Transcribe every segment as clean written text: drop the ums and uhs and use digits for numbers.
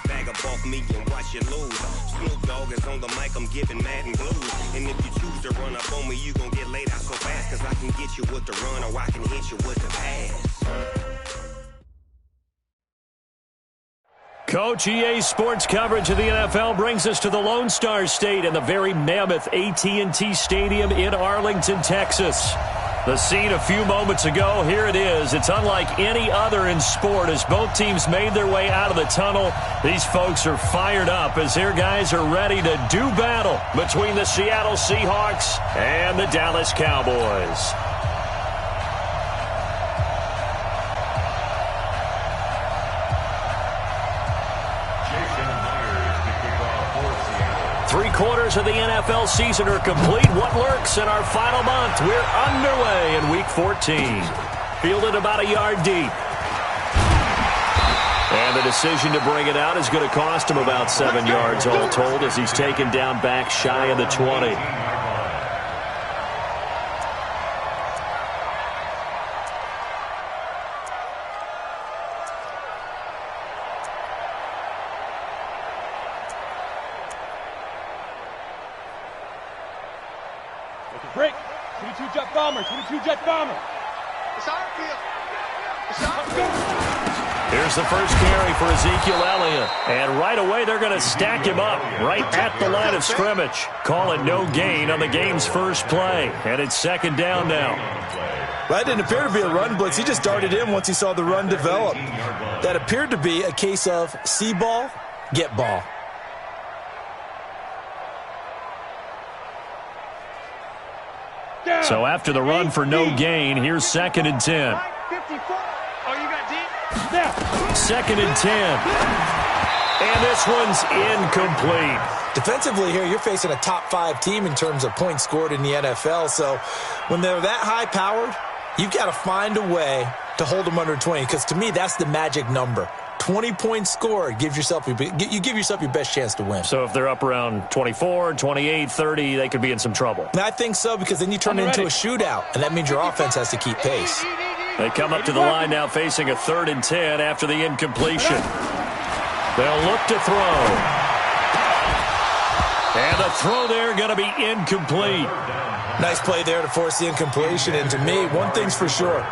Bag up off me and watch you lose. Snoop Dogg is on the mic, I'm giving Madden blues. And if you choose to run up on me, you gon' get laid out so fast. Cause I can get you with the run or I can hit you with the pass. Coach, EA Sports coverage of the NFL brings us to the Lone Star State and the very mammoth AT&T Stadium in Arlington, Texas. The scene a few moments ago, here it is. It's unlike any other in sport as both teams made their way out of the tunnel. These folks are fired up as their guys are ready to do battle between the Seattle Seahawks and the Dallas Cowboys. Three-quarters of the NFL season are complete. What lurks in our final month? We're underway in Week 14. Fielded about a yard deep. And the decision to bring it out is going to cost him about 7 yards all told as he's taken down back shy of the 20. Break. 22 jet bomber. 22 jet bomber. It's our field. It's our field. Here's the first carry for Ezekiel Elliott. And right away, they're going to stack him up right at the line of scrimmage. Call it no gain on the game's first play. And it's second down now. Well, that didn't appear to be a run blitz. He just darted in once he saw the run develop. That appeared to be a case of see ball, get ball. So after the run for no gain, here's second and 10. 54. Oh, you got deep? There. Second and 10. And this one's incomplete. Defensively here, you're facing a top 5 team in terms of points scored in the NFL. So when they're that high-powered, you've got to find a way to hold them under 20. Because to me, that's the magic number. 20 points scored, you give yourself your best chance to win. So if they're up around 24, 28, 30, they could be in some trouble. And I think so, because then you turn it into a shootout, and that means your offense has to keep pace. They come up to the line now facing a 3rd and 10 after the incompletion. They'll look to throw. And the throw there going to be incomplete. Nice play there to force the incompletion. And to me, one thing's for sure.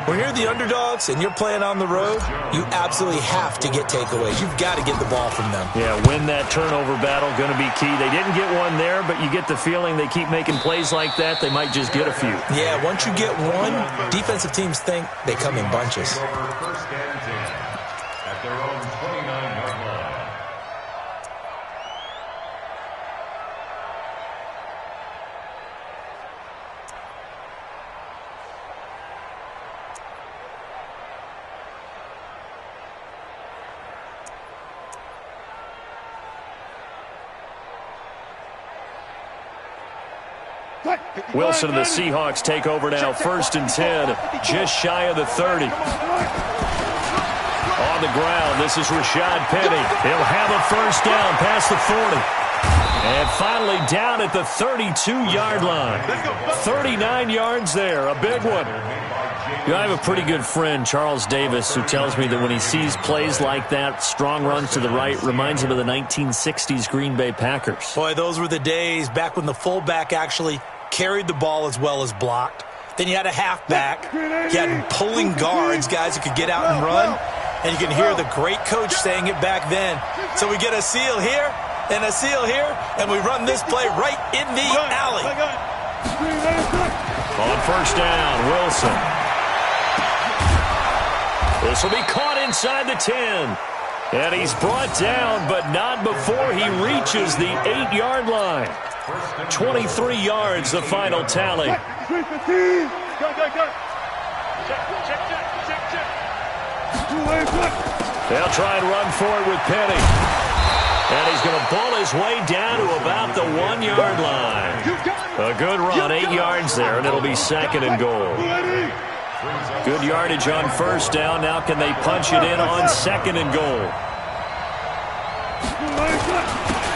When you're the underdogs and you're playing on the road, you absolutely have to get takeaways. You've got to get the ball from them. Yeah, win that turnover battle, going to be key. They didn't get one there, but you get the feeling they keep making plays like that, they might just get a few. Yeah, once you get one, defensive teams think they come in bunches. At their own 29-yard line. Wilson and the Seahawks take over now, 1st and 10, just shy of the 30. On the ground, this is Rashad Penny. He'll have a first down past the 40. And finally down at the 32-yard line. 39 yards there, a big one. You know, I have a pretty good friend, Charles Davis, who tells me that when he sees plays like that, strong runs to the right, reminds him of the 1960s Green Bay Packers. Boy, those were the days back when the fullback actually carried the ball as well as blocked. Then you had a halfback. You had pulling guards, guys who could get out and run. And you can hear the great coach saying it back then. So we get a seal here and a seal here, and we run this play right in the alley. On first down, Wilson. This will be caught inside the 10. And he's brought down, but not before he reaches the 8-yard line. 23 yards, the final tally. They'll try and run for it with Penny. And he's going to pull his way down to about the 1-yard line. A good run, 8 yards there, and it'll be 2nd and goal. Good yardage on first down. Now can they punch it in on 2nd and goal?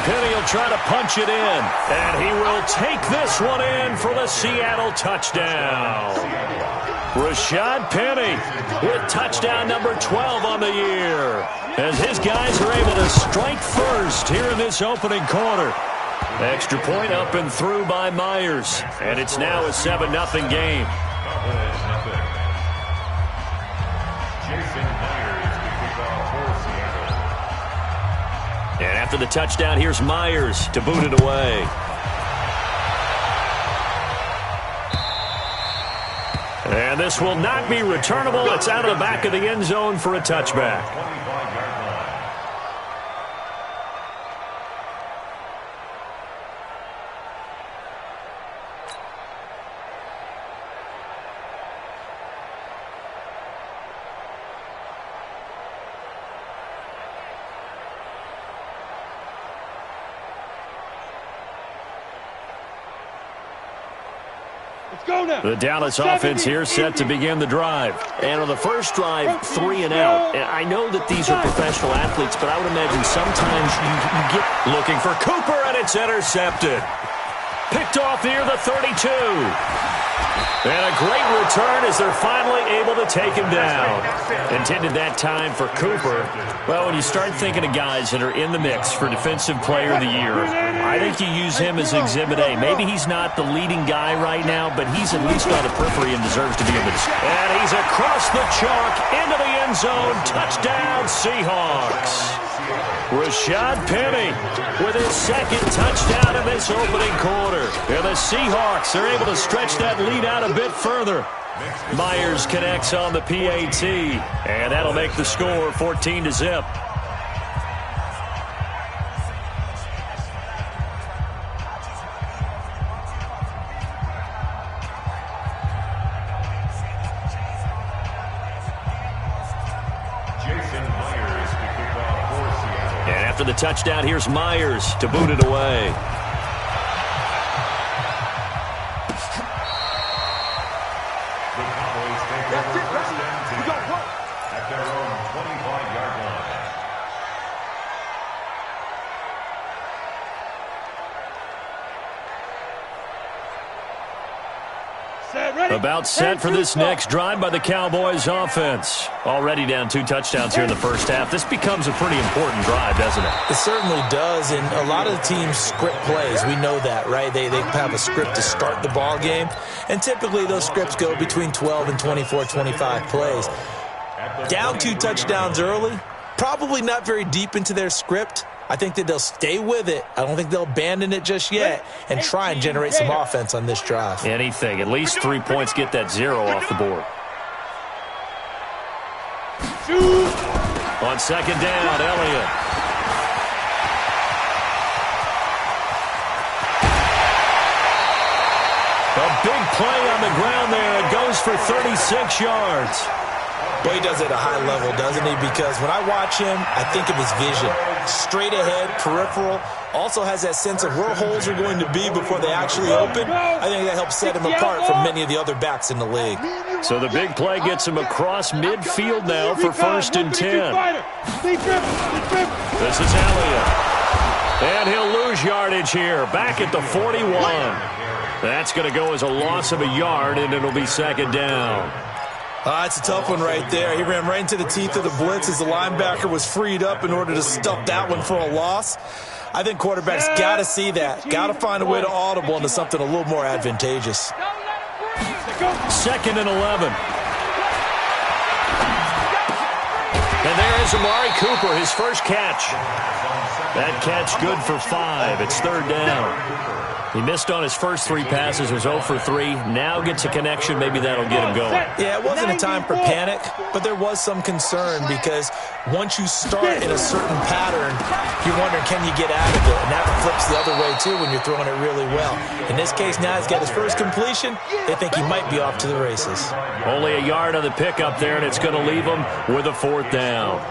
Penny will try to punch it in, and he will take this one in for the Seattle touchdown. Rashad Penny with touchdown number 12 on the year, as his guys are able to strike first here in this opening quarter. Extra point up and through by Myers, and it's now a 7-0 game. And after the touchdown, here's Myers to boot it away. And this will not be returnable. It's out of the back of the end zone for a touchback. The Dallas offense here set to begin the drive. And on the first drive, 3 and out. And I know that these are professional athletes, but I would imagine sometimes you get looking for Cooper, and it's intercepted. Picked off near the 32. And a great return as they're finally able to take him down. Intended that time for Cooper. Well, when you start thinking of guys that are in the mix for Defensive Player of the Year, I think you use him as Exhibit A. Maybe he's not the leading guy right now, but he's at least on the periphery and deserves to be in the discussion. And he's across the chalk into the end zone. Touchdown, Seahawks. Rashad Penny with his second touchdown in this opening quarter. And the Seahawks are able to stretch that lead out a bit further. Myers connects on the PAT, and that'll make the score 14-0. And after the touchdown, here's Myers to boot it away. About set for this next drive by the Cowboys offense. Already down 2 touchdowns here in the first half. This becomes a pretty important drive, doesn't it? It certainly does, and a lot of the teams script plays. We know that, right? They have a script to start the ball game, and typically those scripts go between 12 and 24, 25 plays. Down 2 touchdowns early, probably not very deep into their script. I think that they'll stay with it. I don't think they'll abandon it just yet and try and generate some offense on this drive. Anything. At least 3 points, get that 0 off the board. On second down, Elliott. A big play on the ground there. It goes for 36 yards. Well, he does it at a high level, doesn't he? Because when I watch him, I think of his vision. Straight ahead, peripheral. Also has that sense of where holes are going to be before they actually open. I think that helps set him apart from many of the other backs in the league. So the big play gets him across midfield now for 1st and 10. This is Elliott. And he'll lose yardage here. Back at the 41. That's going to go as a loss of a yard, and it'll be 2nd down. It's a tough one right there. He ran right into the teeth of the blitz as the linebacker was freed up in order to stuff that one for a loss. I think quarterbacks got to see that. Got to find a way to audible into something a little more advantageous. 2nd and 11. And there is Amari Cooper, his first catch. That catch good for 5. It's 3rd down. He missed on his first 3 passes, was 0 for 3. Now gets a connection. Maybe that'll get him going. Yeah, it wasn't a time for panic, but there was some concern because once you start in a certain pattern, you're wondering, can you get out of it? And that flips the other way, too, when you're throwing it really well. In this case, now he's got his first completion. They think he might be off to the races. Only a yard on the pickup there, and it's going to leave him with a 4th down.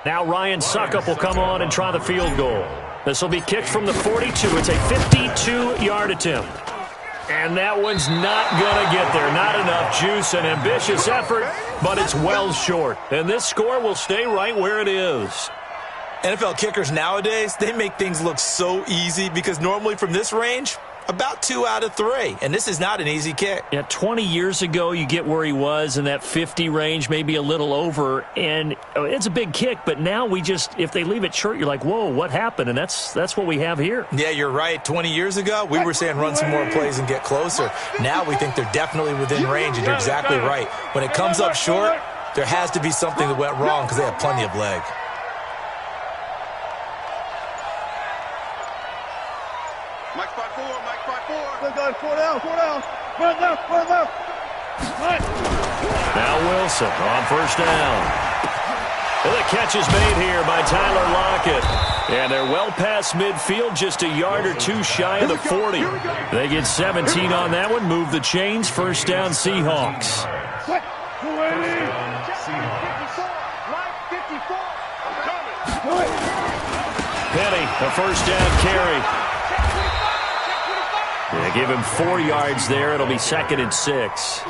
Now Ryan Suckup will come on and try the field goal. This will be kicked from the 42. It's a 52-yard attempt. And that one's not going to get there. Not enough juice. An ambitious effort, but it's well short. And this score will stay right where it is. NFL kickers nowadays, they make things look so easy because normally from this range, about 2 out of 3. And this is not an easy kick. Yeah, 20 years ago, you get where he was in that 50 range, maybe a little over. And it's a big kick, but now if they leave it short, you're like, whoa, what happened? And that's what we have here. Yeah, you're right. 20 years ago, we were saying run some more plays and get closer. Now we think they're definitely within range, and you're exactly right. When it comes up short, there has to be something that went wrong because they have plenty of leg. Mike spot 4, Mike spot 4. Good, 4 down. Run left. Right. Now Wilson on first down. And the catch is made here by Tyler Lockett. And they're well past midfield, just a yard or two shy of the 40. They get 17 on that one, move the chains, first down Seahawks. Penny, a first down carry. They give him 4 yards there. It'll be 2nd and 6. It's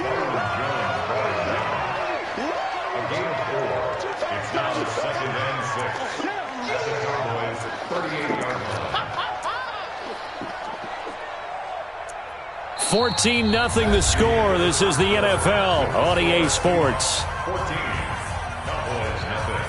now 2nd and 6. At the Cowboys' 38-yard line. 14-0 the score. This is the NFL on EA Sports. 14. Cowboys nothing.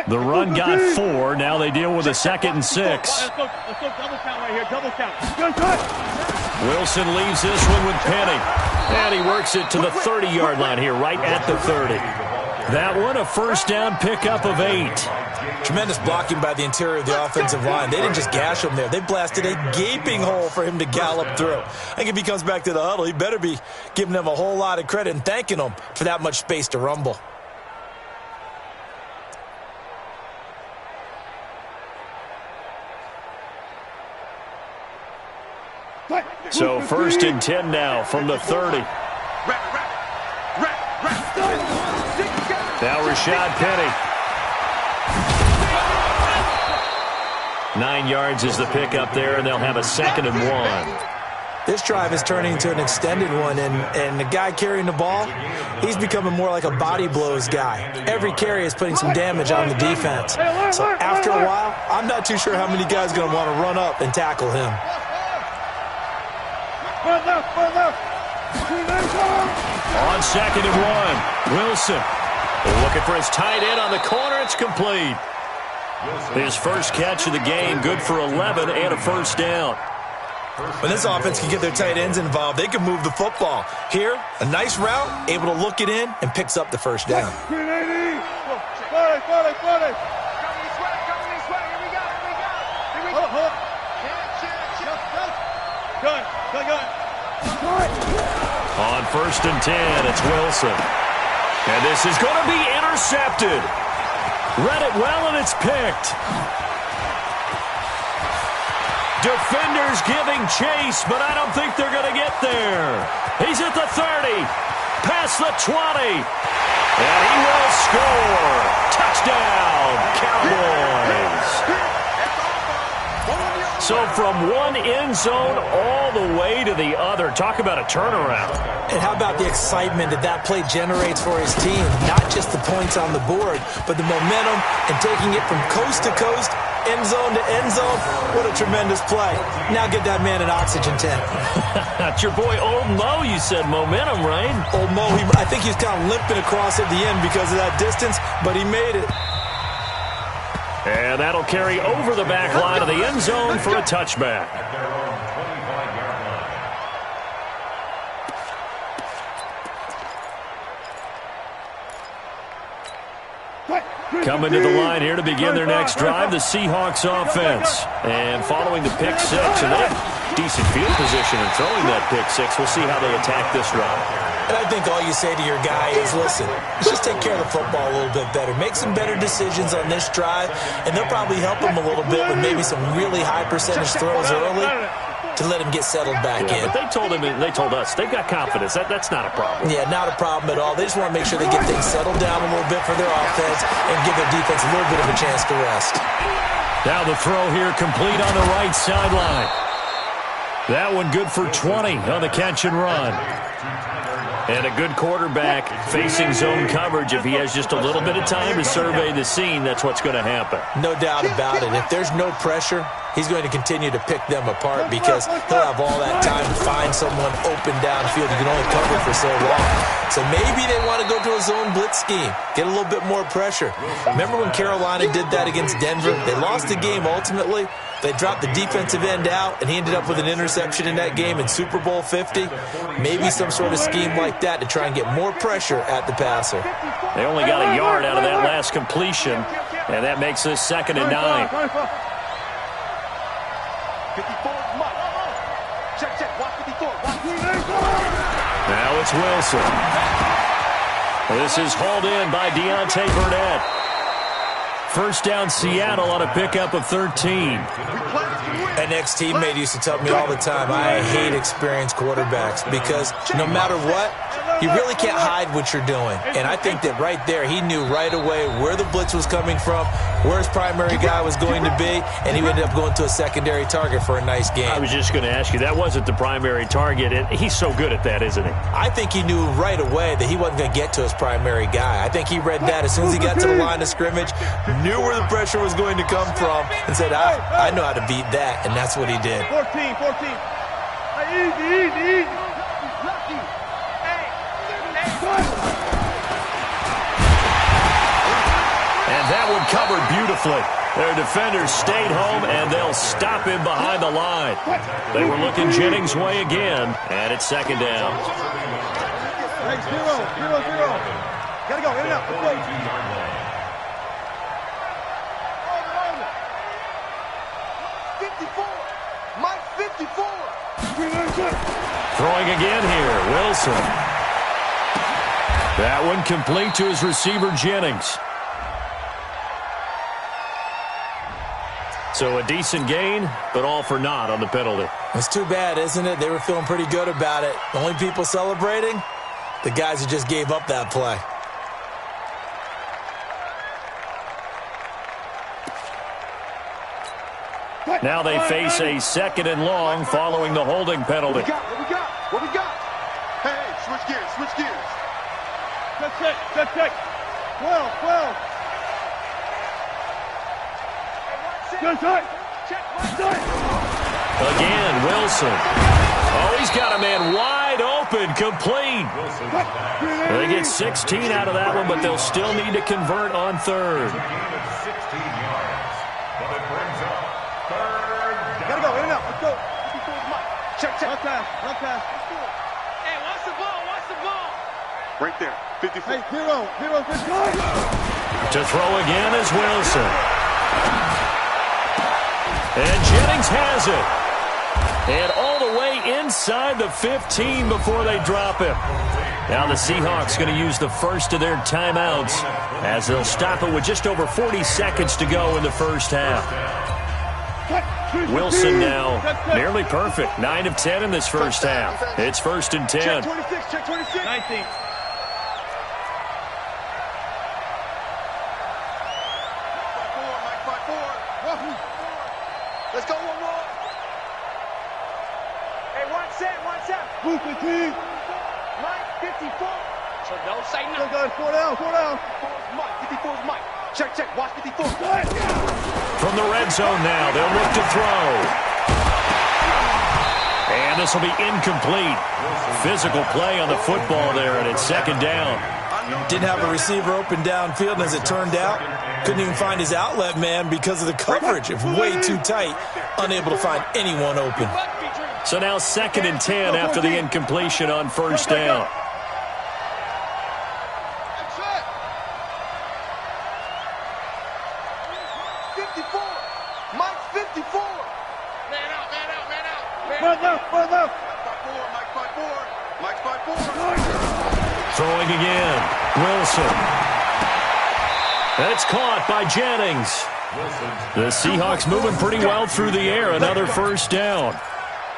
The run got 4. Now they deal with a 2nd and 6. Let's go double count right here. Double count. Good cut. Wilson leaves this one with Penny. And he works it to the 30-yard line here, right at the 30. That one, a first down pickup of 8. Tremendous blocking by the interior of the offensive line. They didn't just gash him there. They blasted a gaping hole for him to gallop through. I think if he comes back to the huddle, he better be giving them a whole lot of credit and thanking them for that much space to rumble. So 1st and 10 now from the 30. Now Rashad Penny. 9 yards is the pickup there, and they'll have a 2nd and 1. This drive is turning into an extended one, and the guy carrying the ball, he's becoming more like a body blows guy. Every carry is putting some damage on the defense. So after a while, I'm not too sure how many guys are going to want to run up and tackle him. On 2nd and 1, Wilson looking for his tight end on the corner. It's complete. His first catch of the game, good for 11 and a first down. When this offense can get their tight ends involved, they can move the football. Here, a nice route, able to look it in, and picks up the first down. On 1st and 10, it's Wilson. And this is going to be intercepted. Read it well, and it's picked. Defenders giving chase, but I don't think they're going to get there. He's at the 30, past the 20, and he will score. Touchdown, Cowboys. So from one end zone all the way to the other. Talk about a turnaround. And how about the excitement that play generates for his team? Not just the points on the board, but the momentum and taking it from coast to coast, end zone to end zone. What a tremendous play. Now get that man an oxygen tank. That's your boy Old Mo. You said momentum, right? Old Mo, I think he's kind of limping across at the end because of that distance, but he made it. And that'll carry over the back line of the end zone for a touchback. At their own 25-yard line. Coming to the line here to begin their next drive, the Seahawks offense. And following the pick six, and they have decent field position in throwing that pick six. We'll see how they attack this drive. And I think all you say to your guy is, listen, let's just take care of the football a little bit better. Make some better decisions on this drive, and they'll probably help him a little bit with maybe some really high percentage throws early to let him get settled back in. But they told him, and they told us, they've got confidence. That's not a problem. Yeah, not a problem at all. They just want to make sure they get things settled down a little bit for their offense and give their defense a little bit of a chance to rest. Now the throw here complete on the right sideline. That one good for 20 on the catch and run. And a good quarterback facing zone coverage. If he has just a little bit of time to survey the scene, that's what's going to happen. No doubt about it. If there's no pressure, he's going to continue to pick them apart because he'll have all that time to find someone open downfield. You can only cover for so long. So maybe they want to go to a zone blitz scheme, get a little bit more pressure. Remember when Carolina did that against Denver? They lost the game ultimately. They dropped the defensive end out, and he ended up with an interception in that game in Super Bowl 50. Maybe some sort of scheme like that to try and get more pressure at the passer. They only got a yard out of that last completion, and that makes this 2nd and 9. 54, Mike. Check. Watch 54. Now it's Wilson. This is hauled in by Deontay Burnett. First down, Seattle on a pickup of 13. An ex-teammate used to tell me all the time, I hate experienced quarterbacks because no matter what, you really can't hide what you're doing. And I think that right there, he knew right away where the blitz was coming from, where his primary guy was going to be, and he ended up going to a secondary target for a nice game. I was just going to ask you, that wasn't the primary target. And he's so good at that, isn't he? I think he knew right away that he wasn't going to get to his primary guy. I think he read that as soon as he got to the line of scrimmage, knew where the pressure was going to come from, and said, I know how to beat that, and that's what he did. 14. Easy. And that one covered beautifully. Their defenders stayed home, and they'll stop him behind the line. They were looking Jennings' way again, and it's 2nd down. Hey, 0. Gotta go, in and out. Let's go. 54. Mike, 54. Throwing again here, Wilson. That one complete to his receiver, Jennings. So a decent gain, but all for naught on the penalty. It's too bad, isn't it? They were feeling pretty good about it. The only people celebrating, the guys who just gave up that play. Now they face a 2nd and long following the holding penalty. What we got? Hey, switch gears. Check. 12. Again, Wilson. Oh, he's got a man wide open, complete. They get 16 out of that one, but they'll still need to convert on 3rd. Gotta go, in and out. Let's go. 54's Mike. Check. Run pass. Hey, watch the ball. Right there. 54. Hey, 0. Let's go. To throw again is Wilson. And Jennings has it. And all the way inside the 15 before they drop him. Now the Seahawks going to use the first of their timeouts as they'll stop it with just over 40 seconds to go in the first half. Wilson now nearly perfect. 9 of 10 in this first half. It's 1st and 10. Check 26. 19. Let's go, one more. Hey, one set. Move 15. Mike, 54. So don't say nothing. 4 down. 54's Mike. Check. Watch 54. From the red zone now, they'll look to throw. And this will be incomplete. Physical play on the football there, and it's 2nd down. Didn't have a receiver open downfield, and as it turned out, couldn't even find his outlet man because of the coverage. It's way too tight, unable to find anyone open. So now 2nd and 10 after the incompletion on 1st down. Throwing again. Wilson. That's caught by Jennings. The Seahawks moving pretty well through the air. Another first down.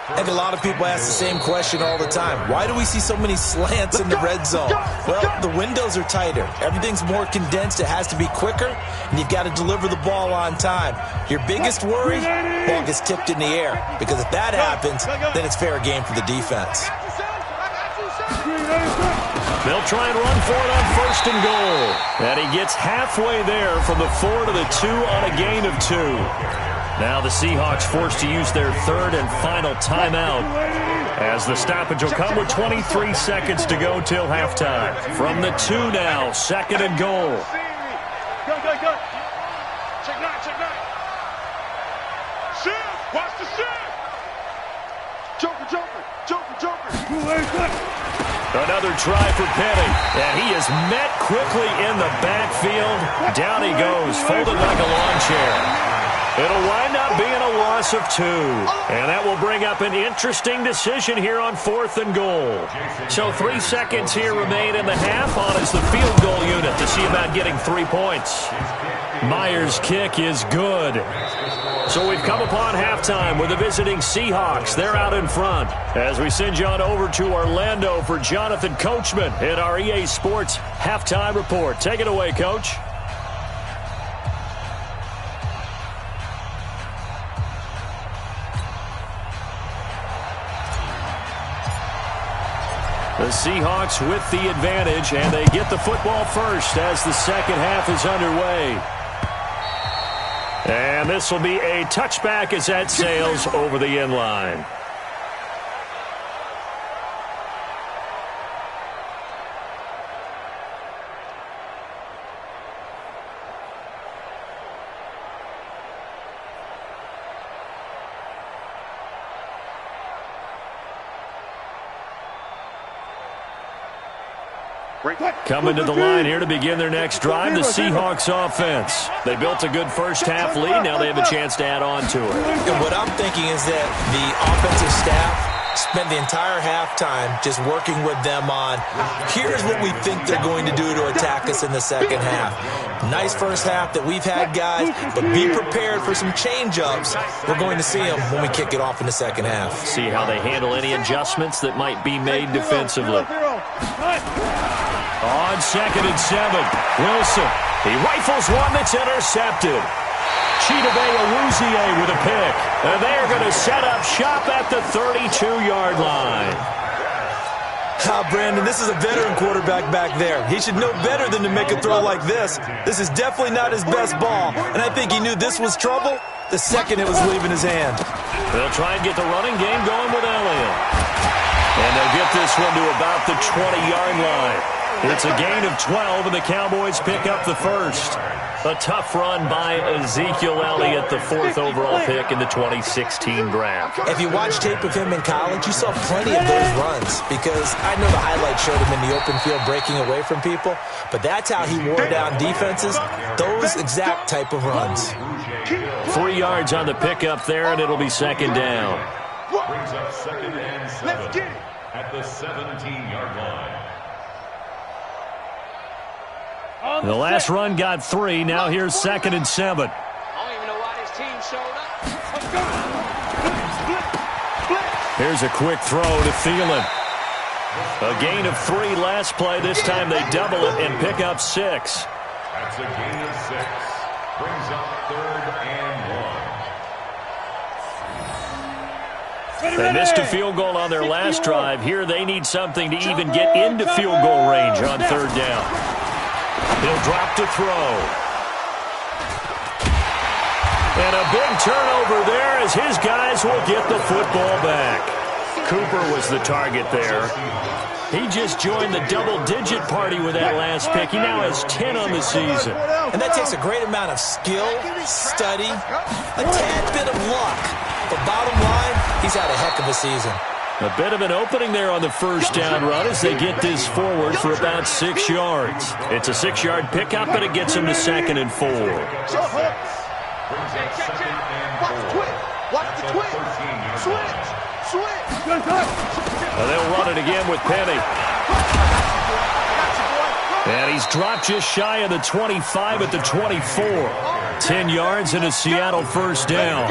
I think a lot of people ask the same question all the time. Why do we see so many slants in the red zone? Well, the windows are tighter. Everything's more condensed. It has to be quicker, and you've got to deliver the ball on time. Your biggest worry, ball gets tipped in the air, because if that happens, then it's fair game for the defense. They'll try and run for it on first and goal. And he gets halfway there from the 4 to the 2 on a gain of 2. Now the Seahawks forced to use their third and final timeout, as the stoppage will come with 23 seconds to go till halftime. From the 2 now, second and goal. Go. Check nine. Shift. Watch the shift. Joker. Another try for Penny, and he is met quickly in the backfield. Down he goes, folded like a lawn chair. It'll wind up being a loss of 2. And that will bring up an interesting decision here on fourth and goal. So 3 seconds here remain in the half. On is the field goal unit to see about getting 3 points. Myers' kick is good. So we've come upon halftime with the visiting Seahawks. They're out in front. As we send you on over to Orlando for Jonathan Coachman in our EA Sports Halftime Report. Take it away, Coach. The Seahawks with the advantage, and they get the football first as the second half is underway. And this will be a touchback as that sails over the end line. Coming to the line here to begin their next drive, the Seahawks offense. They built a good first half lead. Now they have a chance to add on to it. And what I'm thinking is that the offensive staff spent the entire halftime just working with them on, here's what we think they're going to do to attack us in the second half. Nice first half that we've had, guys, but be prepared for some change-ups. We're going to see them when we kick it off in the second half. See how they handle any adjustments that might be made defensively. On 2nd and 7, Wilson. He rifles one that's intercepted. Chidobe with a pick. And they're going to set up shop at the 32-yard line. Brandon, this is a veteran quarterback back there. He should know better than to make a throw like this. This is definitely not his best ball, and I think he knew this was trouble the second it was leaving his hand. They'll try and get the running game going with Elliott. And they'll get this one to about the 20-yard line. It's a gain of 12, and the Cowboys pick up the first. A tough run by Ezekiel Elliott, the 4th overall pick in the 2016 draft. If you watch tape of him in college, you saw plenty of those runs, because I know the highlights showed him in the open field breaking away from people, but that's how he wore down defenses, those exact type of runs. 3 yards on the pickup there, and it'll be second down. Brings up 2nd and 7 at the 17-yard line. The last run got 3. Now here's 2nd and 7. I don't even know why this team showed up. Here's a quick throw to Thielen. A gain of 3 last play. This time they double it and pick up 6. That's a gain of 6. Brings up 3rd and 1. They missed a field goal on their last drive. Here they need something to even get into field goal range on 3rd down. He'll drop to throw. And a big turnover there as his guys will get the football back. Cooper was the target there. He just joined the double-digit party with that last pick. He now has 10 on the season. And that takes a great amount of skill, study, a tad bit of luck. But bottom line, he's had a heck of a season. A bit of an opening there on the first down run as they get this forward for about 6 yards. It's a 6-yard pickup, but it gets them to 2nd and 4. Brings up 2nd and 4. Watch the twitch. Switch. They'll run it again with Penny. And he's dropped just shy of the 25 at the 24. 10 yards and a Seattle first down.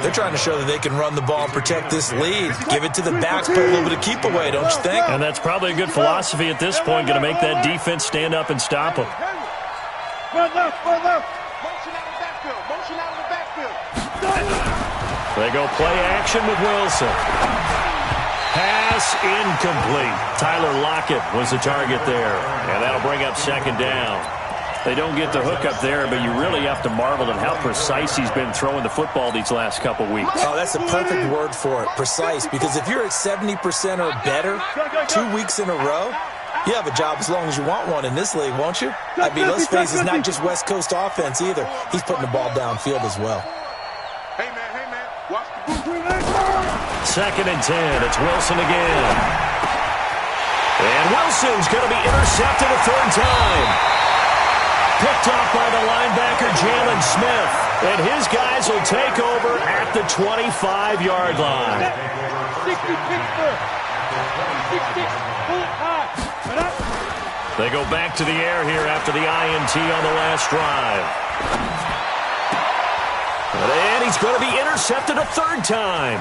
They're trying to show that they can run the ball and protect this lead. Give it to the backs, put a little bit of keep away, don't you think? And that's probably a good philosophy at this point, going to make that defense stand up and stop them. Run left, run left. Motion out of the backfield, motion out of the backfield. They go play action with Wilson. Pass incomplete. Tyler Lockett was the target there. And that'll bring up second down. They don't get the hook up there, but you really have to marvel at how precise he's been throwing the football these last couple weeks. Oh, that's a perfect word for it, precise, because if you're at 70% or better 2 weeks in a row, you have a job as long as you want one in this league, won't you? I mean, let's face it, it's not just West Coast offense either. He's putting the ball downfield as well. Hey, man, watch the boot. Second and 10. It's Wilson again. And Wilson's going to be intercepted a third time. Picked off by the linebacker, Jalen Smith. And his guys will take over at the 25-yard line. 66, They go back to the air here after the INT on the last drive. And he's going to be intercepted a third time.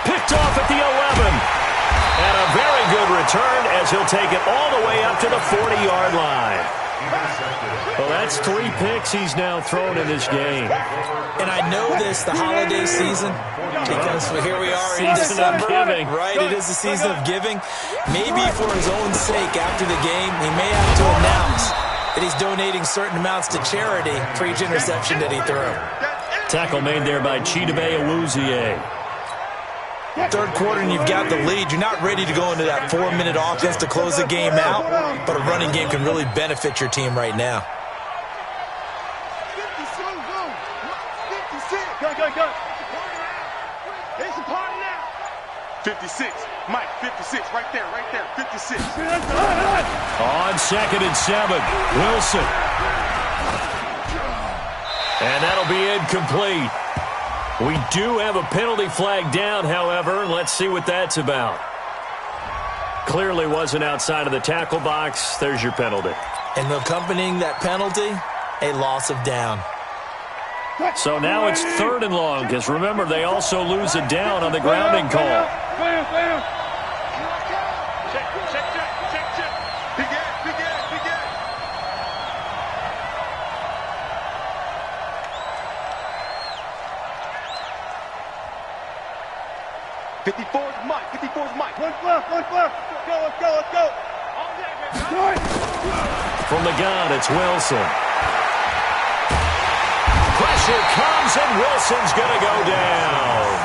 Picked off at the 11. And a very good return as he'll take it all the way up to the 40-yard line. Well, that's 3 picks he's now thrown in this game. And I know this, the holiday season, because here we are in Season of December. giving. Right, it is the season of giving. Maybe for his own sake after the game, he may have to announce that he's donating certain amounts to charity for each interception that he threw. Tackle made there by Chidobe Awuzie. Third quarter and you've got the lead. You're not ready to go into that 4-minute offense to close the game out, but a running game can really benefit your team right now. 56, Mike, 56, right there, 56. On second and 7, Wilson. And that'll be incomplete. We do have a penalty flag down, however. Let's see what that's about. Clearly wasn't outside of the tackle box. There's your penalty. And accompanying that penalty, a loss of down. So now it's third and long, because remember, they also lose a down on the grounding call. Check. Big ass. 54's Mike. Let's left. Let's go. From the gun, it's Wilson. Pressure comes, and Wilson's going to go down.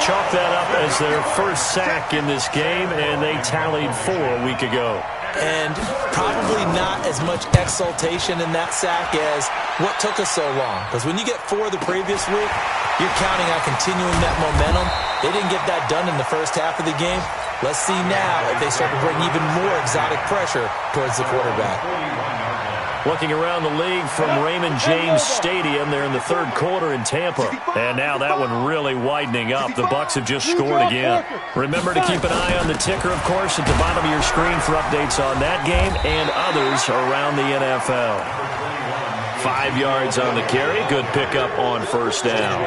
Chalk that up as their first sack in this game, and they tallied 4 a week ago. And probably not as much exultation in that sack as what took us so long. Because when you get 4 the previous week, you're counting on continuing that momentum. They didn't get that done in the first half of the game. Let's see now if they start to bring even more exotic pressure towards the quarterback. Looking around the league from Raymond James Stadium, they're in the third quarter in Tampa. And now that one really widening up. The Bucs have just scored again. Remember to keep an eye on the ticker, of course, at the bottom of your screen for updates on that game and others around the NFL. 5 yards on the carry. Good pickup on first down.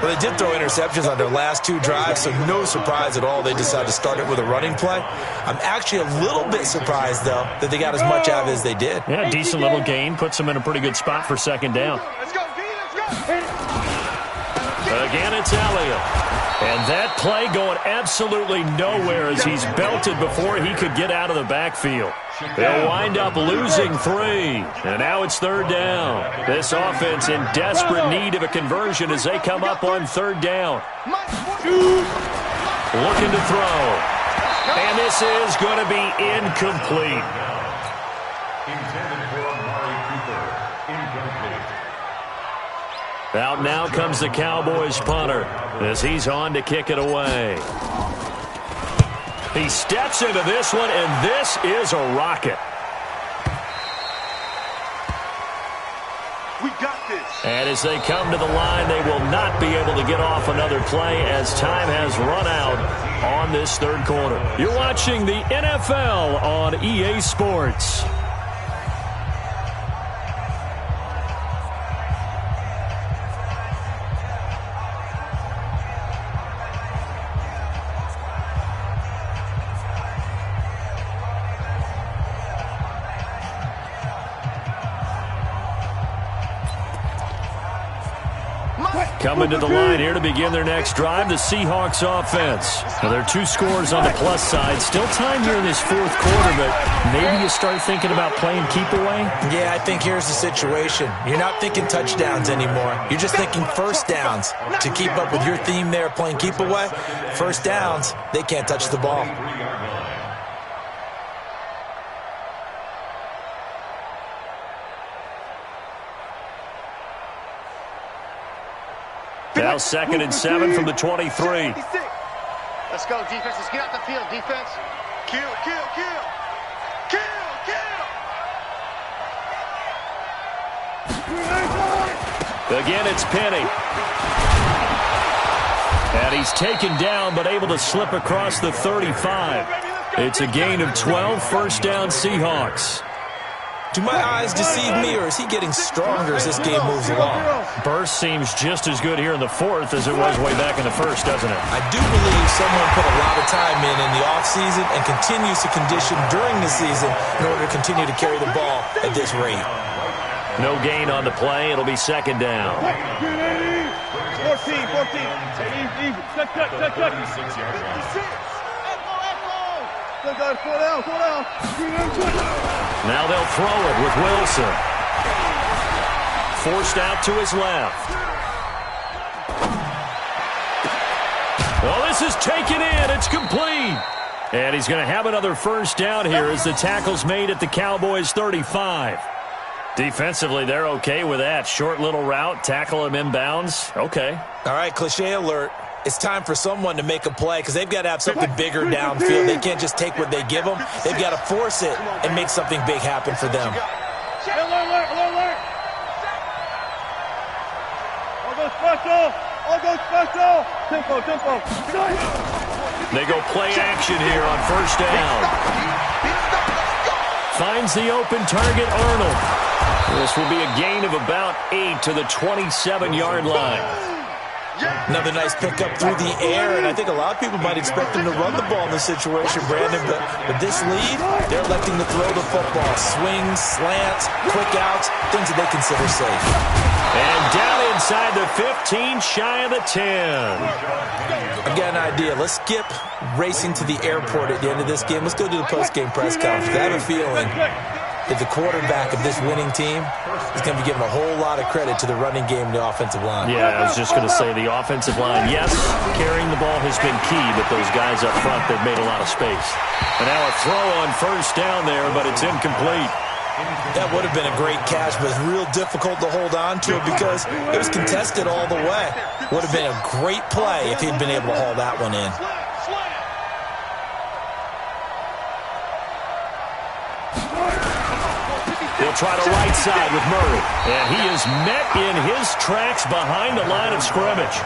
Well, they did throw interceptions on their last 2 drives, so no surprise at all they decided to start it with a running play. I'm actually a little bit surprised, though, that they got as much out of it as they did. Yeah, decent little gain. Puts them in a pretty good spot for second down. Let's go. Again, it's Elliott. And that play going absolutely nowhere as he's belted before he could get out of the backfield. They'll wind up losing 3. And now it's third down. This offense in desperate need of a conversion as they come up on third down. Looking to throw. And this is going to be incomplete. Intended for Amari Cooper. Incomplete. Out now comes the Cowboys punter as he's on to kick it away. He steps into this one, and this is a rocket. We got this. And as they come to the line, they will not be able to get off another play as time has run out on this third quarter. You're watching the NFL on EA Sports. Coming to the line here to begin their next drive, the Seahawks offense. Now, there are 2 scores on the plus side. Still time here in this fourth quarter, but maybe you start thinking about playing keep away? Yeah, I think here's the situation. You're not thinking touchdowns anymore. You're just thinking first downs. To keep up with your theme there, playing keep away, first downs, they can't touch the ball. Now 2nd and 7 from the 23. Let's go, defense. Let's get out the field, defense. Kill, kill, kill. Kill, kill. Again, it's Penny. And he's taken down, but able to slip across the 35. It's a gain of 12, first down Seahawks. Do my eyes deceive me, or is he getting stronger as this game moves along? Burst seems just as good here in the fourth as it was way back in the first, doesn't it? I do believe someone put a lot of time in the offseason and continues to condition during the season in order to continue to carry the ball at this rate. No gain on the play. It'll be 2nd down. 14. Cut. 4 down. Now they'll throw it with Wilson. Forced out to his left. Well, this is taken in. It's complete. And he's going to have another first down here as the tackle's made at the Cowboys' 35. Defensively, they're okay with that. Short little route, tackle him inbounds. Okay. All right, cliche alert. It's time for someone to make a play because they've got to have something bigger downfield. They can't just take what they give them. They've got to force it and make something big happen for them. Alert. All go special. Tempo. They go play action here on first down. Finds the open target, Arnold. This will be a gain of about 8 to the 27-yard line. Another nice pickup through the air, and I think a lot of people might expect them to run the ball in this situation, Brandon, but with this lead, they're electing to throw the football. Swings, slants, quick outs, things that they consider safe. And down inside the 15, shy of the 10. I've got an idea. Let's skip racing to the airport at the end of this game. Let's go to the post-game press conference. I have a feeling that the quarterback of this winning team is going to be given a whole lot of credit to the running game and the offensive line. Yeah, I was just going to say the offensive line, yes, carrying the ball has been key, but those guys up front, they've made a lot of space. And now a throw on first down there, but it's incomplete. That would have been a great catch, but it's real difficult to hold on to it because it was contested all the way. Would have been a great play if he'd been able to haul that one in. He'll try to right side with Murray. And he is met in his tracks behind the line of scrimmage.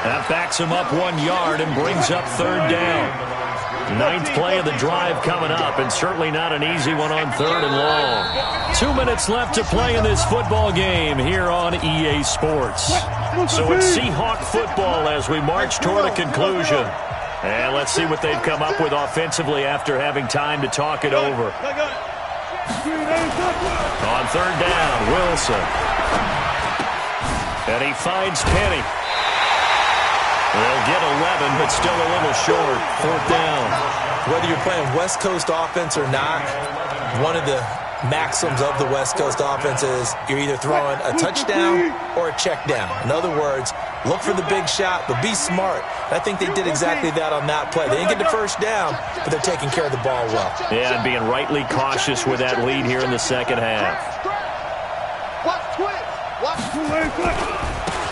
That backs him up 1 yard and brings up third down. 9th play of the drive coming up, and certainly not an easy one on 3rd and long. 2 minutes left to play in this football game here on EA Sports. So it's Seahawk football as we march toward a conclusion. And let's see what they've come up with offensively after having time to talk it over. On 3rd down, Wilson. And he finds Penny. They'll get 11, but still a little short. 4th down. Whether you're playing West Coast offense or not, one of the maxims of the West Coast offense is you're either throwing a touchdown or a check down. In other words, look for the big shot, but be smart. I think they did exactly that on that play. They didn't get the first down, but they're taking care of the ball well. Yeah, and being rightly cautious with that lead here in the second half.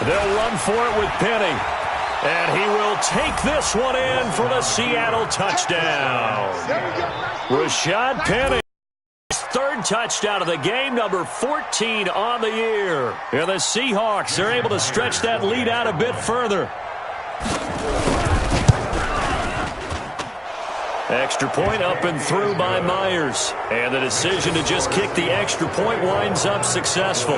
They'll run for it with Penny. And he will take this one in for the Seattle touchdown. Rashad Penny. 3rd touchdown of the game, number 14 on the year. And the Seahawks are able to stretch that lead out a bit further. Extra point up and through by Myers. And the decision to just kick the extra point winds up successful.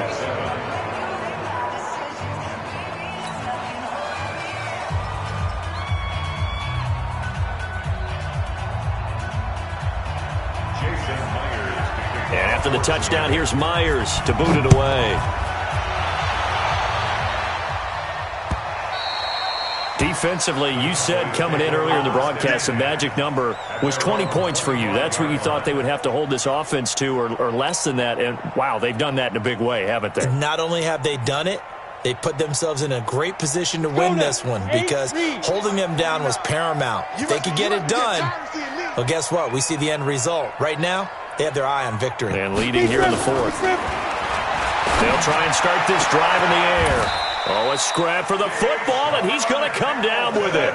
And after the touchdown, here's Myers to boot it away. Defensively, you said coming in earlier in the broadcast, the magic number was 20 points for you. That's what you thought they would have to hold this offense to, or less than that. And, wow, they've done that in a big way, haven't they? Not only have they done it, they put themselves in a great position to win this one because holding them down was paramount. If they could get it done, well, guess what? We see the end result. Right now, they have their eye on victory. And leading here in the fourth. They'll try and start this drive in the air. Oh, a scrap for the football, and he's going to come down with it.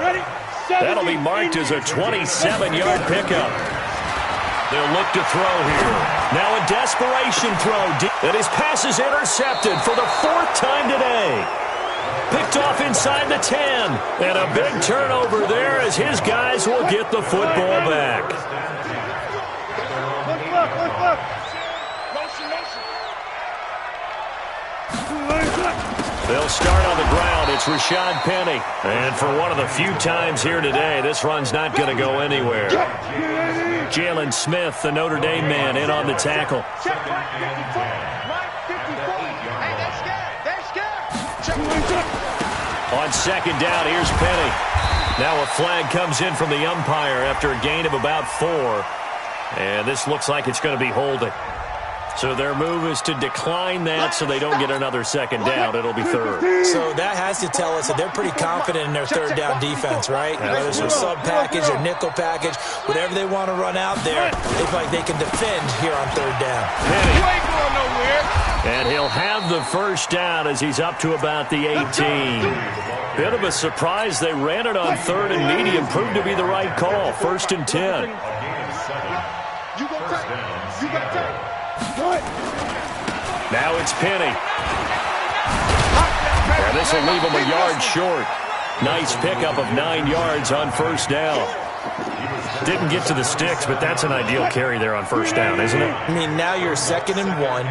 That'll be marked as a 27-yard pickup. They'll look to throw here. Now a desperation throw. And his pass is intercepted for the fourth time today. Picked off inside the 10. And a big turnover there as his guys will get the football back. They'll start on the ground. It's Rashad Penny. And for one of the few times here today, this run's not going to go anywhere. Jalen Smith, the Notre Dame man, in on the tackle. On second down, here's Penny. Now a flag comes in from the umpire after a gain of about 4. And this looks like it's going to be holding. So their move is to decline that so they don't get another second down. It'll be third. So that has to tell us that they're pretty confident in their third down defense, right? Whether it's their sub package or nickel package, whatever they want to run out there, they feel like they can defend here on third down. Penny. You ain't going nowhere. And he'll have the first down as he's up to about the 18. Bit of a surprise. They ran it on third and medium. Proved to be the right call. First and 10. You go tight. You got tight. Now it's Penny. And this will leave him a yard short. Nice pickup of 9 yards on first down. Didn't get to the sticks, but that's an ideal carry there on first down, isn't it? I mean, now you're 2nd and 1.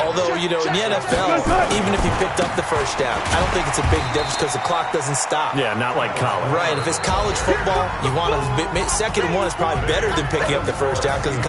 Although, you know, in the NFL, even if you picked up the first down, I don't think it's a big difference because the clock doesn't stop. Yeah, not like college. Right. If it's college football, you want to 2nd and 1 is probably better than picking up the first down because